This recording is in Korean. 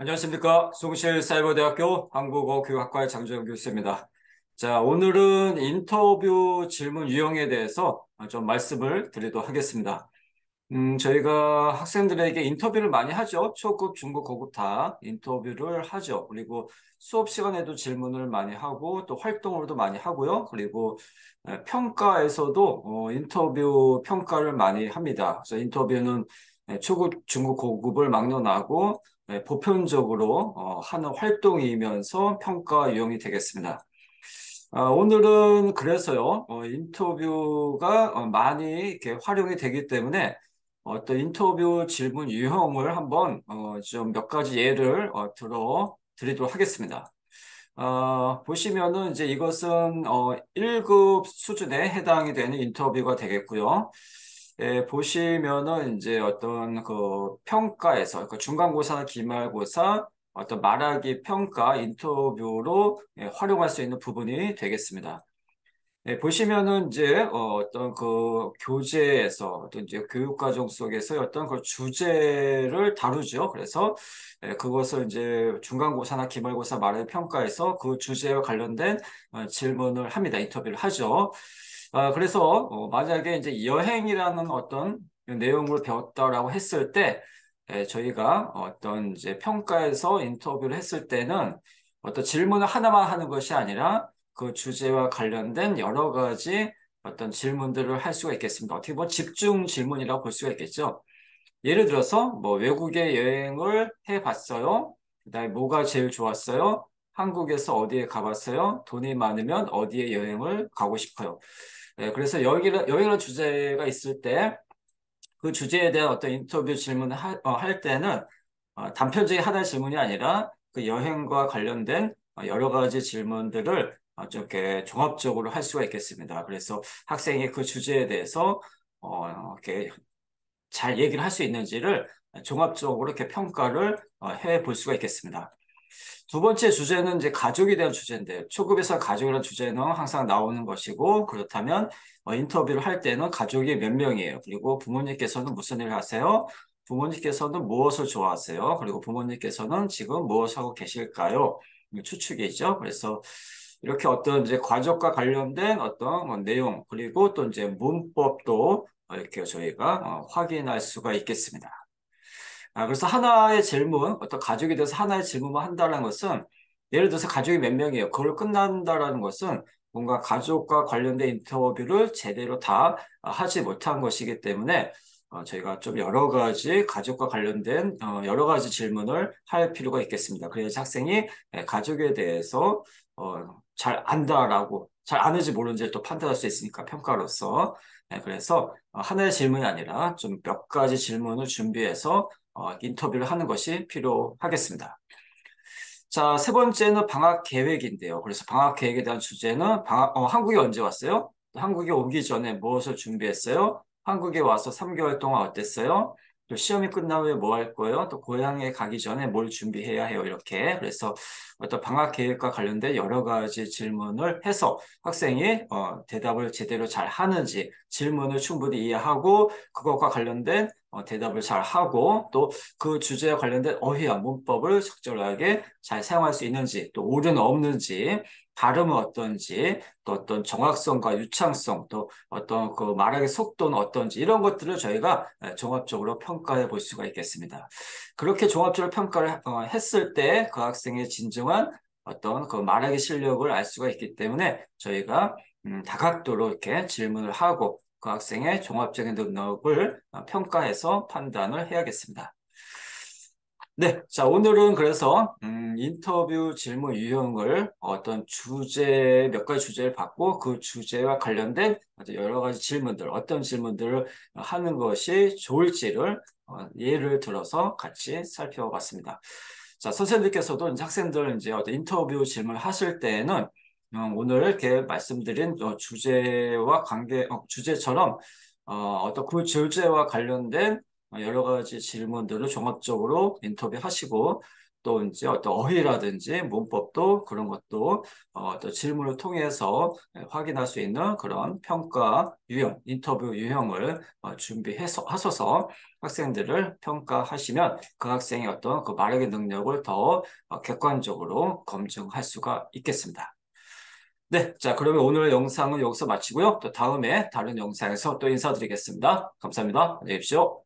안녕하십니까. 숭실사이버대학교 한국어교육학과의 장재영 교수입니다. 자, 오늘은 인터뷰 질문 유형에 대해서 좀 말씀을 드리도록 하겠습니다. 저희가 학생들에게 인터뷰를 많이 하죠. 초급, 중급, 고급 다 인터뷰를 하죠. 그리고 수업 시간에도 질문을 많이 하고 또 활동으로도 많이 하고요. 그리고 평가에서도 인터뷰 평가를 많이 합니다. 그래서 인터뷰는 초급, 중급, 고급을 막론하고 보편적으로 하는 활동이면서 평가 유형이 되겠습니다. 오늘은 그래서요, 인터뷰가 많이 이렇게 활용이 되기 때문에 어떤 인터뷰 질문 유형을 한번 좀 몇 가지 예를 들어 드리도록 하겠습니다. 보시면은 이제 이것은 1급 수준에 해당이 되는 인터뷰가 되겠고요. 보시면은 이제 어떤 그 평가에서 그 중간고사나 기말고사 어떤 말하기 평가 인터뷰로 활용할 수 있는 부분이 되겠습니다. 보시면은 이제 어떤 그 교재에서 어떤 이제 교육과정 속에서 어떤 그 주제를 다루죠. 그래서 그것을 이제 중간고사나 기말고사 말의 평가에서 그 주제와 관련된 질문을 합니다. 인터뷰를 하죠. 그래서 만약에 이제 여행이라는 어떤 내용을 배웠다라고 했을 때 저희가 어떤 이제 평가에서 인터뷰를 했을 때는 어떤 질문을 하나만 하는 것이 아니라 그 주제와 관련된 여러 가지 어떤 질문들을 할 수가 있겠습니다. 어떻게 보면 집중 질문이라고 볼 수가 있겠죠. 예를 들어서 뭐 외국에 여행을 해봤어요. 그다음에 뭐가 제일 좋았어요? 한국에서 어디에 가봤어요? 돈이 많으면 어디에 여행을 가고 싶어요. 그래서 여행이라는 주제가 있을 때 그 주제에 대한 어떤 인터뷰 질문을 할 때는 단편적인 하나의 질문이 아니라 그 여행과 관련된 여러 가지 질문들을 좀 이렇게 종합적으로 할 수가 있겠습니다. 그래서 학생이 그 주제에 대해서 이렇게 잘 얘기를 할 수 있는지를 종합적으로 이렇게 평가를 해 볼 수가 있겠습니다. 두 번째 주제는 이제 가족에 대한 주제인데, 초급에서 가족이라는 주제는 항상 나오는 것이고, 그렇다면 인터뷰를 할 때는 가족이 몇 명이에요? 그리고 부모님께서는 무슨 일을 하세요? 부모님께서는 무엇을 좋아하세요? 그리고 부모님께서는 지금 무엇을 하고 계실까요? 이게 추측이죠. 그래서 이렇게 어떤 이제 가족과 관련된 어떤 내용, 그리고 또 이제 문법도 이렇게 저희가 확인할 수가 있겠습니다. 그래서 하나의 질문, 어떤 가족에 대해서 하나의 질문만 한다는 것은 예를 들어서 가족이 몇 명이에요. 그걸로 끝난다라는 것은 뭔가 가족과 관련된 인터뷰를 제대로 다 하지 못한 것이기 때문에 저희가 좀 여러 가지 가족과 관련된 여러 가지 질문을 할 필요가 있겠습니다. 그래야지 학생이 가족에 대해서 잘 안다라고 잘 아는지 모르는지를 또 판단할 수 있으니까 평가로서 그래서 하나의 질문이 아니라 좀 몇 가지 질문을 준비해서 인터뷰를 하는 것이 필요하겠습니다. 자, 세 번째는 방학 계획인데요. 그래서 방학 계획에 대한 주제는 한국에 언제 왔어요? 한국에 오기 전에 무엇을 준비했어요? 한국에 와서 3개월 동안 어땠어요? 또 시험이 끝난 후에 뭐 할 거예요? 또 고향에 가기 전에 뭘 준비해야 해요? 이렇게. 그래서 어떤 방학 계획과 관련된 여러 가지 질문을 해서 학생이 대답을 제대로 잘 하는지 질문을 충분히 이해하고 그것과 관련된 대답을 잘 하고 또 그 주제에 관련된 어휘와 문법을 적절하게 잘 사용할 수 있는지, 또 오류는 없는지, 발음은 어떤지, 또 어떤 정확성과 유창성, 또 어떤 그 말하기 속도는 어떤지, 이런 것들을 저희가 종합적으로 평가해 볼 수가 있겠습니다. 그렇게 종합적으로 평가를 했을 때 그 학생의 진정한 어떤 그 말하기 실력을 알 수가 있기 때문에 저희가 다각도로 이렇게 질문을 하고 그 학생의 종합적인 능력을 평가해서 판단을 해야겠습니다. 네, 자, 오늘은 그래서, 인터뷰 질문 유형을 어떤 주제, 몇 가지 주제를 받고 그 주제와 관련된 아주 여러 가지 질문들, 어떤 질문들을 하는 것이 좋을지를 예를 들어서 같이 살펴봤습니다. 자, 선생님께서도 이제 학생들 이제 어떤 인터뷰 질문을 하실 때에는 오늘 이렇게 말씀드린 주제와 주제처럼 어떤 그 주제와 관련된 여러 가지 질문들을 종합적으로 인터뷰하시고 또 이제 어떤 어휘라든지 문법도 그런 것도 또 질문을 통해서 확인할 수 있는 그런 평가 유형, 인터뷰 유형을 준비해서 하셔서 학생들을 평가하시면 그 학생의 어떤 그 말하기 능력을 더 객관적으로 검증할 수가 있겠습니다. 네, 자, 그러면 오늘 영상은 여기서 마치고요. 또 다음에 다른 영상에서 또 인사드리겠습니다. 감사합니다. 안녕히 계십시오.